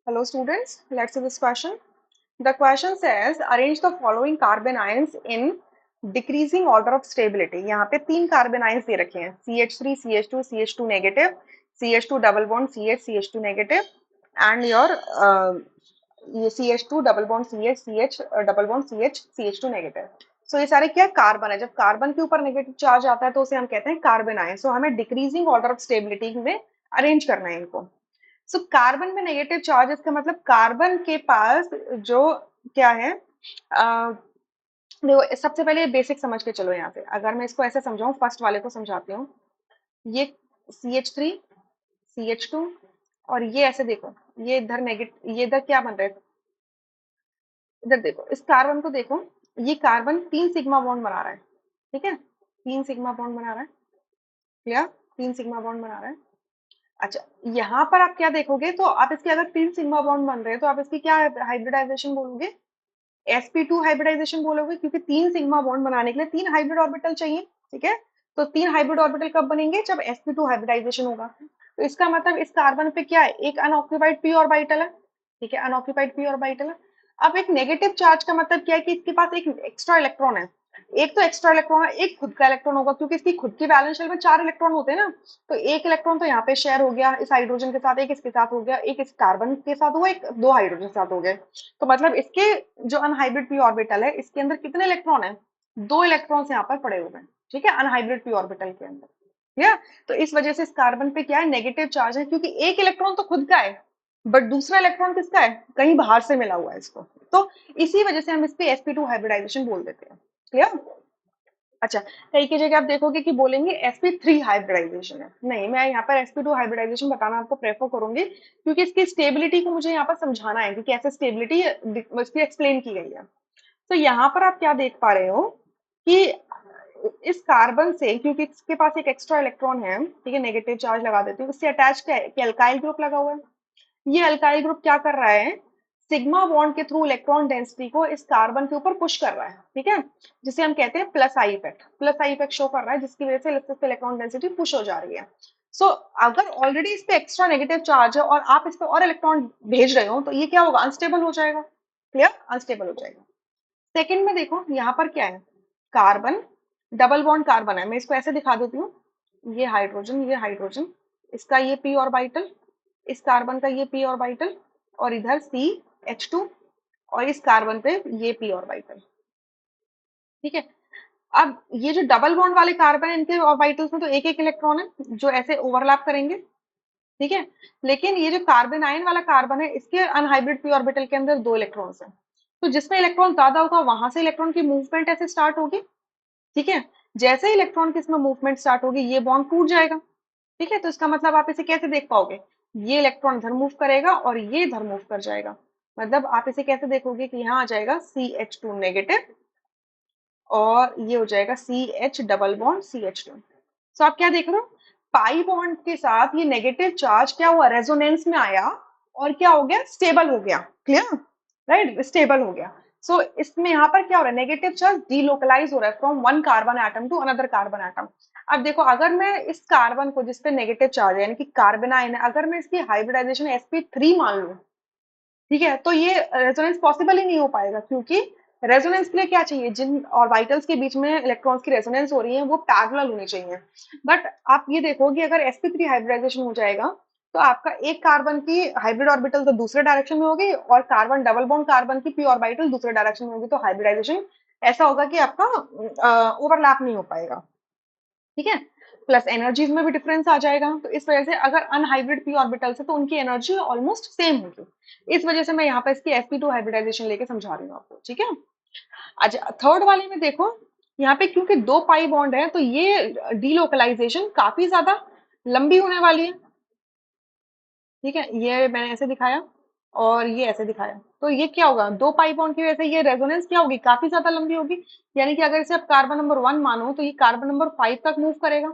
Hello students, let's see this question. The question says arrange the following carbon ions in decreasing order of stability. यहाँ पे तीन carbon ions दे रखे हैं CH3, CH2, CH2 negative, CH2 double bond CH, CH2 negative and your ये CH2 double bond CH, CH double bond CH, CH2 negative. So ये सारे क्या carbon है. जब कार्बन के ऊपर नेगेटिव चार्ज आता है तो उसे हम कहते हैं कार्बन आयन. सो हमें डिक्रीजिंग ऑर्डर ऑफ स्टेबिलिटी में अरेंज करना है इनको. सो कार्बन में नेगेटिव चार्ज इसका मतलब कार्बन के पास जो क्या है. देखो सबसे पहले बेसिक समझ के चलो. यहाँ पे अगर मैं इसको ऐसे समझाऊं, फर्स्ट वाले को समझाती हूँ. ये CH3, CH2 और ये ऐसे देखो, ये इधर नेगेटिव, ये इधर क्या बन रहा है. इधर देखो, इस कार्बन को देखो, ये कार्बन 3 सिग्मा बॉन्ड बना रहा है. ठीक है, 3 सिग्मा बॉन्ड बना रहा है. क्लियर, 3 सिग्मा बॉन्ड बना रहा है. अच्छा, यहाँ पर आप क्या देखोगे, तो आप इसके अगर 3 सिग्मा बॉन्ड बन रहे हैं तो आप इसकी क्या हाइब्रिडाइजेशन बोलोगे. sp2 हाइब्रिडाइजेशन बोलोगे, क्योंकि 3 सिग्मा बॉन्ड बनाने के लिए 3 हाइब्रिड ऑर्बिटल चाहिए. ठीक है, तो 3 हाइब्रिड ऑर्बिटल कब बनेंगे, जब sp2 हाइब्रिडाइजेशन होगा. तो इसका मतलब इस कार्बन पे क्या है, एक अनऑक्यूपाइड p ऑर्बिटल है. ठीक है, अनऑक्यूपाइड p ऑर्बिटल है. अब एक नेगेटिव चार्ज का मतलब क्या है कि इसके पास एक एक्स्ट्रा इलेक्ट्रॉन है. एक तो एक्स्ट्रा इलेक्ट्रॉन है, एक खुद का इलेक्ट्रॉन होगा, क्योंकि इसकी खुद की वैलेंस शेल में 4 इलेक्ट्रॉन होते हैं ना. तो एक इलेक्ट्रॉन तो यहाँ पे शेयर हो गया इस हाइड्रोजन के साथ, एक इसके साथ हो गया, एक इस कार्बन के साथ हुआ, एक दो हाइड्रोजन के साथ हो गए. तो मतलब इसके जो अनहाइब्रिड p ऑर्बिटल है, इसके अंदर कितने इलेक्ट्रॉन है, 2 इलेक्ट्रॉन्स यहाँ पर पड़े हुए हैं. ठीक है, अनहाइब्रिड p ऑर्बिटल के अंदर. या तो इस वजह से इस कार्बन पे क्या है, नेगेटिव चार्ज है, क्योंकि एक इलेक्ट्रॉन तो खुद का है, बट दूसरा इलेक्ट्रॉन किसका है, कहीं बाहर से मिला हुआ है इसको. तो इसी वजह से हम इस पे sp2 हाइब्रिडाइजेशन बोल देते हैं. क्लियर. अच्छा, कई की जगह आप देखोगे कि बोलेंगे sp3 हाइब्रिडाइजेशन है. नहीं, मैं यहाँ पर sp2 हाइब्रिडाइजेशन बताना आपको प्रेफर करूंगी, क्योंकि इसकी स्टेबिलिटी को मुझे यहाँ पर समझाना है कि कैसे स्टेबिलिटी इसकी एक्सप्लेन की गई है. तो यहाँ पर आप क्या देख पा रहे हो कि इस कार्बन से, क्योंकि इसके पास एक एक्स्ट्रा इलेक्ट्रॉन है, ठीक है, नेगेटिव चार्ज लगा देती हूँ, इससे अटैच क्या है कि अल्काइल ग्रुप लगा हुआ है. ये अल्काइल ग्रुप क्या कर रहा है, सिग्मा बॉन्ड के थ्रू इलेक्ट्रॉन डेंसिटी को इस कार्बन के ऊपर पुश कर रहा है. ठीक है, जिसे हम कहते हैं plus I effect. Plus I effect show कर रहा है, जिसकी वजह से इस पे इलेक्ट्रॉन डेंसिटी पुश हो जा रही है. सो अगर ऑलरेडी इस पे एक्स्ट्रा नेगेटिव चार्ज है और आप इस पे और इलेक्ट्रॉन भेज रहे हो, तो ये क्या होगा, अनस्टेबल हो जाएगा. क्लियर, अनस्टेबल हो जाएगा. सेकंड में देखो, यहाँ पर क्या है, कार्बन डबल बॉन्ड कार्बन है. मैं इसको ऐसे दिखा देती हूँ, ये हाइड्रोजन, ये हाइड्रोजन, इसका ये p ऑर्बिटल, इस कार्बन का ये p ऑर्बिटल, और इधर CH2, और इस कार्बन पे ये p ऑर्बिटल. ठीक है, अब ये जो डबल बॉन्ड वाले कार्बन है, इनके ऑर्बिटल्स में तो एक एक इलेक्ट्रॉन है जो ऐसे ओवरलैप करेंगे. ठीक है, लेकिन ये जो कार्बन आयन वाला कार्बन है, इसके अनहाइब्रिड p ऑर्बिटल के अंदर 2 इलेक्ट्रॉन्स हैं. तो जिसमें इलेक्ट्रॉन ज्यादा होगा वहां से इलेक्ट्रॉन की मूवमेंट ऐसे स्टार्ट होगी. ठीक है, जैसे ही इलेक्ट्रॉन की इसमें मूवमेंट स्टार्ट होगी, ये बॉन्ड टूट जाएगा. ठीक है, तो इसका मतलब आप इसे कैसे देख पाओगे, ये इलेक्ट्रॉन इधर मूव करेगा और ये इधर मूव कर जाएगा. मतलब आप इसे कैसे देखोगे कि यहाँ आ जाएगा CH2 नेगेटिव और ये हो जाएगा CH डबल बॉन्ड CH2. सो आप क्या देख रहे हो, पाई बॉन्ड के साथ ये नेगेटिव चार्ज क्या हुआ, रेजोनेंस में आया और क्या हो गया, स्टेबल हो गया. क्लियर, राइट, स्टेबल हो गया. सो इसमें यहाँ पर क्या हो रहा है, नेगेटिव चार्ज डीलोकलाइज हो रहा है from one carbon atom to another carbon atom. अब देखो, अगर मैं इस कार्बन को जिसपे नेगेटिव चार्ज है, यानी कि कार्बन आयन है, अगर मैं इसकी हाइब्रिडाइजेशन sp3 मान लूं, ठीक है, तो ये रेजोनेंस पॉसिबल ही नहीं हो पाएगा, क्योंकि रेजोनेंस के लिए क्या चाहिए, जिन ऑर्बिटल्स के बीच में इलेक्ट्रॉन्स की रेजोनेंस हो रही है वो पैरेलल होनी चाहिए. बट आप ये देखो कि अगर sp3 हाइब्रिडाइजेशन हो जाएगा, तो आपका एक कार्बन की हाइब्रिड ऑर्बिटल तो दूसरे डायरेक्शन में होगी, और कार्बन डबल बॉन्ड कार्बन की p ऑर्बिटल दूसरे डायरेक्शन में होगी. तो हाइब्रिडाइजेशन ऐसा होगा कि आपका ओवरलैप नहीं हो पाएगा. ठीक है, प्लस एनर्जीज में भी डिफरेंस आ जाएगा. तो इस वजह से अगर अनहाइब्रिड p ऑर्बिटल्स है तो उनकी एनर्जी ऑलमोस्ट सेम होगी. इस वजह से मैं यहाँ पे इसकी sp2 हाइब्रिडाइजेशन लेके समझा रही हूँ आपको. ठीक है, अच्छा, थर्ड वाले में देखो, यहाँ पे क्योंकि 2 पाई बॉन्ड है, तो ये डीलोकलाइजेशन काफी ज्यादा लंबी होने वाली है. ठीक है, ये मैंने ऐसे दिखाया और ये ऐसे दिखाया, तो ये क्या होगा, 2 पाई बॉन्ड की वजह से ये रेजोनेंस क्या होगी, काफी ज्यादा लंबी होगी. यानी कि अगर इसे आप कार्बन नंबर 1 मानो, तो ये कार्बन नंबर 5 तक मूव करेगा.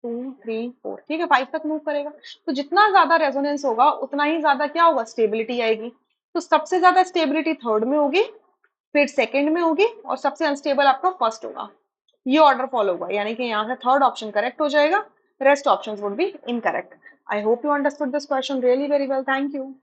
2, 3, 4, ठीक है, 5 तक मूव करेगा. तो जितना ज्यादा रेजोनेंस होगा उतना ही ज्यादा क्या होगा, स्टेबिलिटी आएगी. तो सबसे ज्यादा स्टेबिलिटी थर्ड में होगी, फिर सेकंड में होगी, और सबसे अनस्टेबल आपका फर्स्ट होगा. ये ऑर्डर फॉलो होगा, यानी कि यहाँ से थर्ड ऑप्शन करेक्ट हो जाएगा, rest options would be incorrect. I hope you understood this question really very well. Thank you.